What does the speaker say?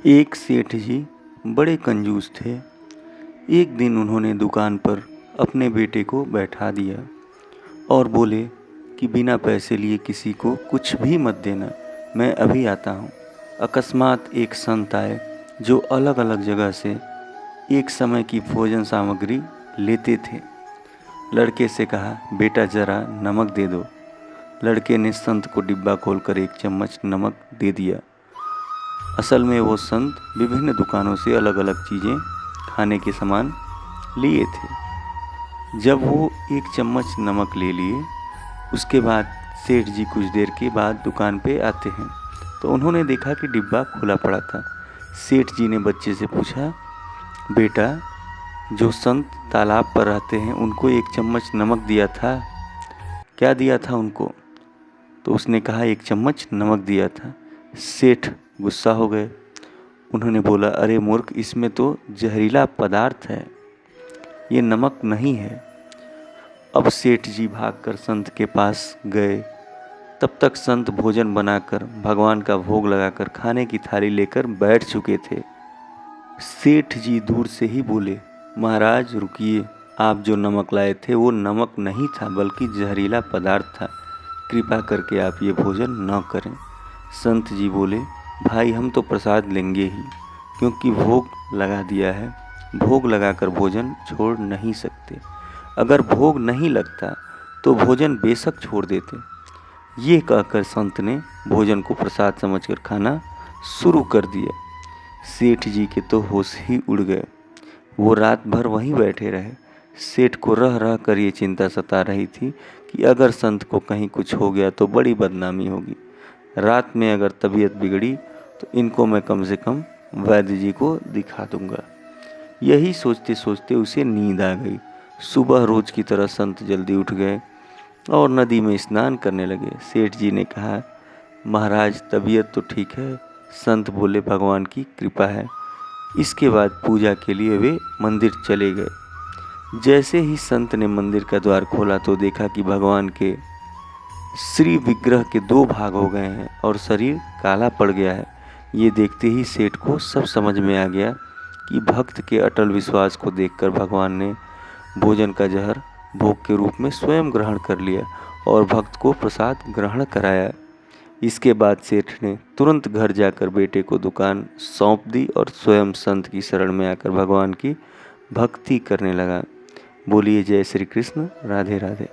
एक सेठ जी बड़े कंजूस थे। एक दिन उन्होंने दुकान पर अपने बेटे को बैठा दिया और बोले कि बिना पैसे लिए किसी को कुछ भी मत देना, मैं अभी आता हूँ। अकस्मात एक संत आए जो अलग अलग जगह से एक समय की भोजन सामग्री लेते थे। लड़के से कहा, बेटा जरा नमक दे दो। लड़के ने संत को डिब्बा खोलकर एक चम्मच नमक दे दिया। असल में वो संत विभिन्न दुकानों से अलग अलग चीज़ें खाने के सामान लिए थे। जब वो एक चम्मच नमक ले लिए, उसके बाद सेठ जी कुछ देर के बाद दुकान पे आते हैं तो उन्होंने देखा कि डिब्बा खुला पड़ा था। सेठ जी ने बच्चे से पूछा, बेटा, जो संत तालाब पर रहते हैं उनको एक चम्मच नमक दिया था, क्या दिया था उनको? तो उसने कहा, एक चम्मच नमक दिया था। सेठ गुस्सा हो गए। उन्होंने बोला, अरे मूर्ख, इसमें तो जहरीला पदार्थ है, ये नमक नहीं है। अब सेठ जी भागकर संत के पास गए। तब तक संत भोजन बनाकर भगवान का भोग लगाकर खाने की थाली लेकर बैठ चुके थे। सेठ जी दूर से ही बोले, महाराज रुकिए, आप जो नमक लाए थे वो नमक नहीं था बल्कि जहरीला पदार्थ था। कृपा करके आप ये भोजन न करें। संत जी बोले, भाई हम तो प्रसाद लेंगे ही, क्योंकि भोग लगा दिया है। भोग लगाकर भोजन छोड़ नहीं सकते। अगर भोग नहीं लगता तो भोजन बेशक छोड़ देते। ये कहकर संत ने भोजन को प्रसाद समझकर खाना शुरू कर दिया। सेठ जी के तो होश ही उड़ गए। वो रात भर वहीं बैठे रहे। सेठ को रह रह कर ये चिंता सता रही थी कि अगर संत को कहीं कुछ हो गया तो बड़ी बदनामी होगी। रात में अगर तबीयत बिगड़ी तो इनको मैं कम से कम वैद्य जी को दिखा दूंगा। यही सोचते सोचते उसे नींद आ गई। सुबह रोज की तरह संत जल्दी उठ गए और नदी में स्नान करने लगे। सेठ जी ने कहा, महाराज तबीयत तो ठीक है? संत बोले, भगवान की कृपा है। इसके बाद पूजा के लिए वे मंदिर चले गए। जैसे ही संत ने मंदिर का द्वार खोला तो देखा कि भगवान के श्री विग्रह के दो भाग हो गए हैं और शरीर काला पड़ गया है। ये देखते ही सेठ को सब समझ में आ गया कि भक्त के अटल विश्वास को देखकर भगवान ने भोजन का जहर भोग के रूप में स्वयं ग्रहण कर लिया और भक्त को प्रसाद ग्रहण कराया। इसके बाद सेठ ने तुरंत घर जाकर बेटे को दुकान सौंप दी और स्वयं संत की शरण में आकर भगवान की भक्ति करने लगा। बोलिए जय श्री कृष्ण, राधे राधे।